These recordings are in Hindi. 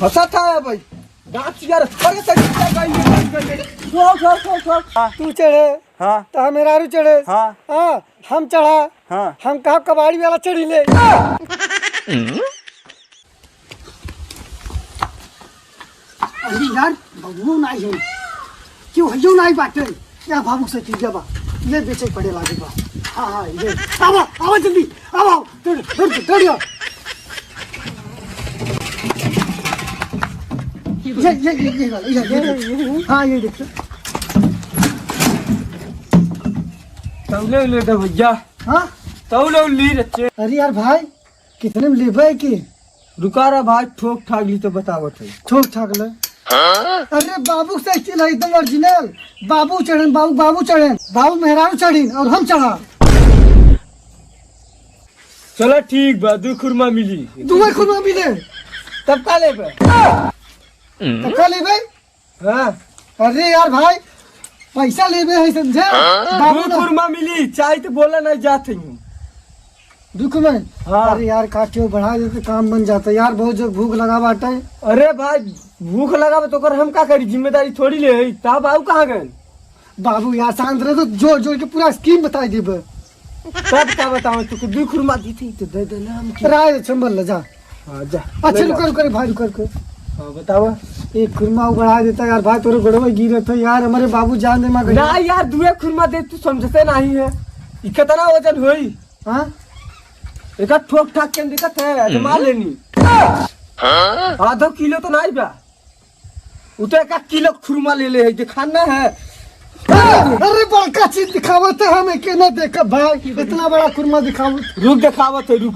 हंसा था भाई गाछ यार अरे तू चढ़े हाँ तो मेरा रू चढ़े हाँ हाँ हम चढ़ा हाँ हम कहा कबाड़ी वाला चढ़ी ले अरे यार बबू नहीं है क्यों हयो नहीं बाटे या बाबू से चीज बा ये बेचे पड़े लागे बा हाँ हाँ ये आवा आवा जल्दी आवा दौड़ ये हाँ ये देख तौले ले दे भैया हाँ तौले ली रच्चे अरे यार भाई कितने में लेबे की रुका रहा भाई ठोक ठाक ली तो बतावत है ठोक ठाक ले अरे बाबू साइकिल है एकदम ओरिजिनल बाबू चढ़न बाबू चढ़न बाबू मेहरारू चढ़ीन और हम चढ़ा चलो ठीक बा दू खुरमा मिली दुआ खुरमा मिले तब का लेबे तब का लेबे हाँ अरे यार भाई पैसा लेबे है समझे बाबू दू खुरमा मिली चाहे तो बोला नहीं जाते हूँ दुख में हाँ। अरे यार काटियो बढ़ा देते काम बन जाता यार बहुत जो भूख लगा बाटा है अरे भाई भूख लगा तो कर हम का करी जिम्मेदारी थोड़ी ले है तब आऊ कहाँ गए बाबू यार शांत रहे तो जोड़ जोड़ के पूरा स्कीम बता देबे तब क्या बताऊँ तुझे दू खुरमा दी थी तो दे देना हम राय चंबल ले जा हाँ जा अच्छा रुकर भाई रुकर हाँ बताओ एक खुरमा बढ़ा देता यार भाई तोरे गड़वा गिरे थे यार हमारे बाबू जान दे मां ना यार दुए खुरमा दे तू समझते नहीं है ये कितना वजन हुई हाँ एक ठोक ठाक के दिक्कत है तो मार लेनी आधा किलो तो नहीं बा वो तो 1 किलो खुरमा ले ले है जो खाना है अरे बड़का चीज दिखावत है हमें के ना देखा भाई इतना बड़ा खुरमा दिखावत रुक दिखावत है रुक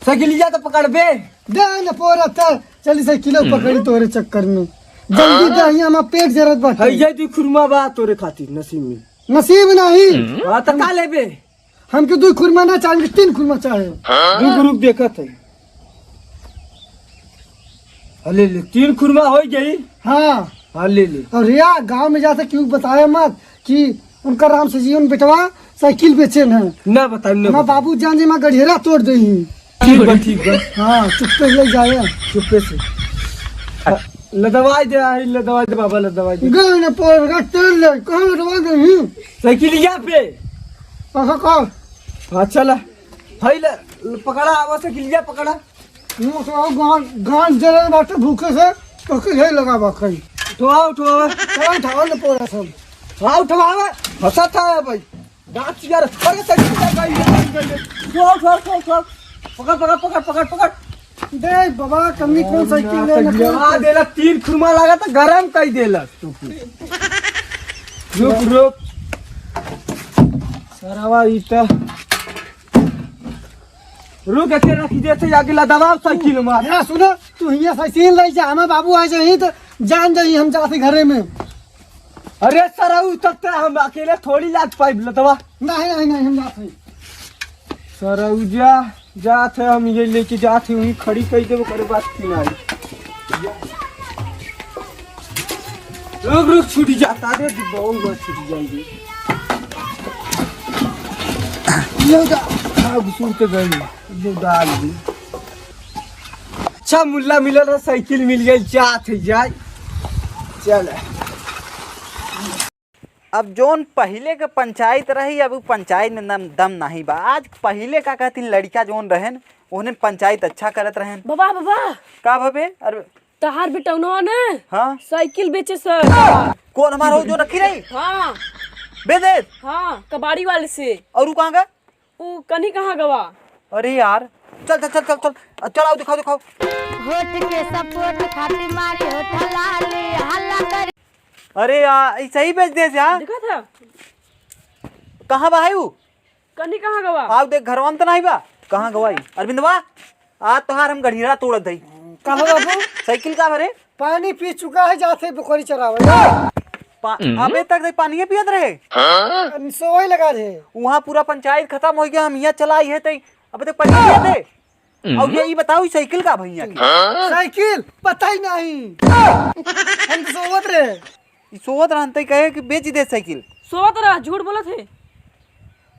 सगिलिया तो पकड़ बे दे न पोरा था चल इसे किलो पकड़ी तोरे चक्कर में जल्दी दे यहाँ हमारा पेट जरूरत बात है ये दी खुरमा बा तोरे खातिर नसीब में नसीब नहीं हां तो का लेबे हमके 2 खुरमा ना चाहिए 3 खुरमा चाहिए रुक देखत है ले ले 3 खुरमा हो गई हाँ हाँ ले ले और यार गांव में जाते क्यों बताया मत कि उनका राम से जीवन बेटवा साइकिल बेचे न ना बता ना बाबू जान जे मां गढ़ेरा तोड़ दे ठीक बा हाँ चुप्पे ले जाए चुप्पे से लदवाई दे बाबा लदवाई दे गए न पोर गट्टर ले कहां लदवा दे साइकिलिया पे कहां का हाँ चला भाई पकड़ा आवा साइकिलिया पकड़ा नो तो गांव जरे बाटे भूखे से तो के लगा बा कहीं उठवाओ कहां ठावा न पोरा सब हाँ उठवाओ हंसा था भाई गाछ यार अरे साइकिलिया गाड़ी पकड़ दे बाबा कमी कौन साइकिल ले न देला 3 खुरमा लगा तो गरम कई देला रुक सरावा इता रुक के रखी देते आगे लदवाओ साइकिल में या सुनो तू हिया साइकिल ले जा हम बाबू आ जाई तो जान जाई हम जाते घरे में अरे सराऊ तक तो हम अकेले थोड़ी लाद पाई लदवा नहीं हम जाते सराऊ जाते हम ये लेके जाते हुई खड़ी कई देव करे बात किनारे रुक छूट जाता रे बहुत बात छूट जाएगी ये जा घुसूर के गई ये डाल दी अच्छा मुल्ला मिलल साइकिल मिल गई जाते जाए चल अब जोन पहले के पंचायत रही अब पंचायत में दम नहीं बा। आज पहले का कहती लड़का जोन रहन उन्हें पंचायत अच्छा करत रहन। बाबा का भबे अरे तहार बेटौनवा ने हाँ साइकिल बेचे सर कौन हमारा जो रखी रही हाँ बेदे हाँ कबाड़ी वाले से और कहाँ गए वो कहीं कहाँ गवा अरे यार चल आओ दिखाओ होठ के सपोर्ट खातिर मारी होठ लाली हल्ला कर अरे यार ऐसा ही बेच दे यार देखा था कहाँ बा है वो कहीं कहाँ गवा आओ देख घरवा में तो नहीं बा कहाँ गवाई अरविंद बा आज तोहार हम गढ़ीरा तोड़ दई कहा बाबू साइकिल का भरे पानी पी चुका है जाते बकरी चरावे अबे तक पानी पियत रहे सोई लगा रहे वहाँ पूरा पंचायत खत्म हो गया हम यहाँ चलाई है तई अबे तक पानी पियत थे और ये बताओ साइकिल का भैया साइकिल पता ही नहीं हम तो सोवत रहे सोवत रहते कहे कि बेच दे साइकिल सोवत रहा झूठ बोला थे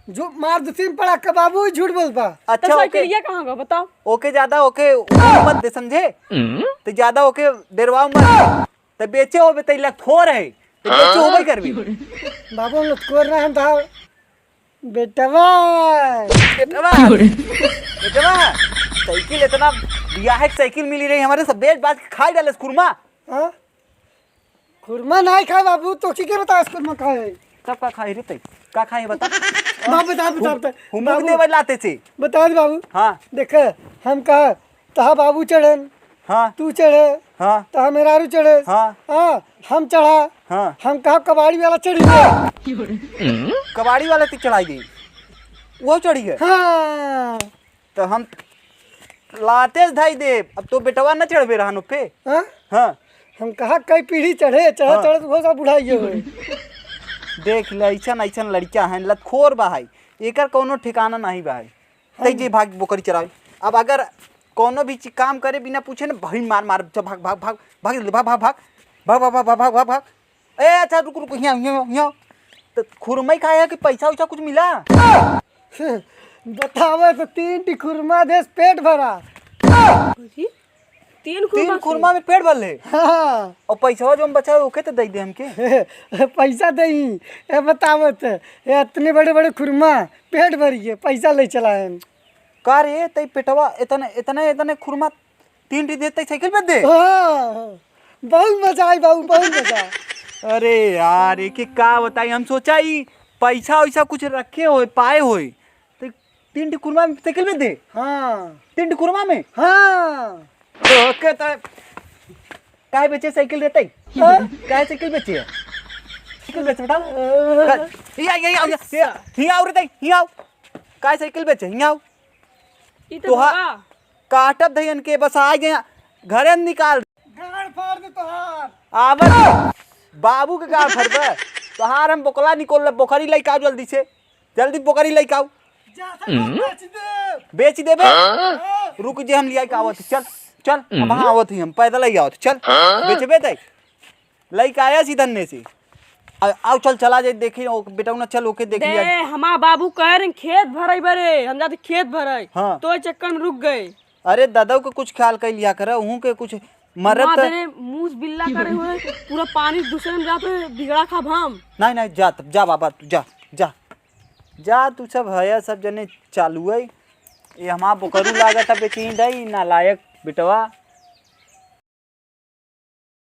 जो मार दतीन पड़ा का बाबू ही झूठ बोलता। अच्छा तो ओके साइकिलिया कहाँ गवा बताओ। ओके ज्यादा ओके मत दे समझे तो ज्यादा ओके डरवाओ मत तो बेचे हो तो लखोर है तो बेचे हो करबी बाबू हम कोर रहे हैं था बेटवा बेटवा बेटवा साइकिल इतना दिया है साइकिल मिली रही हमारे सब बेच बाज के खाई डाले खुरमा। हाँ खुरमा नहीं खाए बाबू तो की के बता खुरमा खाए कब का खाई रे तई का खाई बता बाबू बता हम देवे लाते से बता दे बाबू। हाँ देख हम कहा तहा बाबू चढ़न हाँ तू चढ़े हाँ तहा मेरारू चढ़े हाँ हाँ हम चढ़ा हाँ हम कहा कबाड़ी वाला चढ़ी गया। कबाड़ी वाले तक चढ़ाई दी वो चढ़ी है हाँ तो हम लाते धाई दे अब तो बेटवा न चढ़बे रहन पे। हाँ हाँ हम कहा कई पीढ़ी चढ़े चढ़े हाँ। चढ़े तो बहुत बुढ़ाई हुए। देख ऐसन ऐसन लड़का है लतखोर बहाई एकर कोनो ठिकाना नहीं बहाई तई जे भाग बोकरी चरावे। अब अगर कोनो भी चीज काम करे बिना पूछे ना भाई मार मार चल भाग भाग भाग भाग भाग भाग भाग भाग भाग भाग भाग भाग भाग ए अच्छा रुक रुक यहाँ तो खुरमई खाया कि पैसा वैसा कुछ मिला। बतावे तो 3 टी खुरमा देश पेट भरा। तीन तीन खुरमा में पेट भर ले हाँ और पैसा जो हम बचा ओके तो दे दे हमके पैसा दही ये बतावत ये इतने बड़े बड़े खुरमा पेट भरिए पैसा ले चला है। का रे तई पेटवा इतने इतने इतने खुरमा 3 टी देते साइकिल पे दे। हाँ बहुत मजा आई बाबू बहुत मजा। अरे यार एक का बताई हम सोचा ही पैसा वैसा कुछ रखे हो पाए हो तो 3 टी खुरमा में साइकिल में दे। हाँ 3 टी खुरमा में हाँ तो ओके तो काहे बेचे साइकिल रहते काहे साइकिल बेचे है साइकिल बेचे बेटा हिया आओ रे हिया आओ काहे साइकिल बेचे हिया आओ ई तो तोहा भगा। काटब धयन के बस आ गया घरे न निकाल गाड़ फाड़ दे तोहार। आवत बाबू के गाड़ फरबे तोहार हम बोकला निकोल बोखरी लइका आओ जल्दी बोकरी लइका आओ जा बेच दे। बेच देबे रुक जे हम लिया के आवत चल चल हम वहां आवत ही हम पैदल ही आवत चल बेचबे तई लइका आया सी धन्ने से आओ चल चला जाए देखी बेटा ना चल ओके देखी दे हमार बाबू कह रहे खेत भराई बरे हम जाते खेत भराई हाँ। तो चक्कर में रुक गए। अरे दादा को कुछ ख्याल कर लिया कर हूं के कुछ मरत तेरे मुंह बिल्ला करे हुए पूरा पानी दूसरे में जाते बिगड़ा खा हम। नहीं नहीं जा तब जा बाबा तू जा जा जा तू सब है सब जने चालू है ये हमार बोकरू लागत बेची दई नालायक बेटवा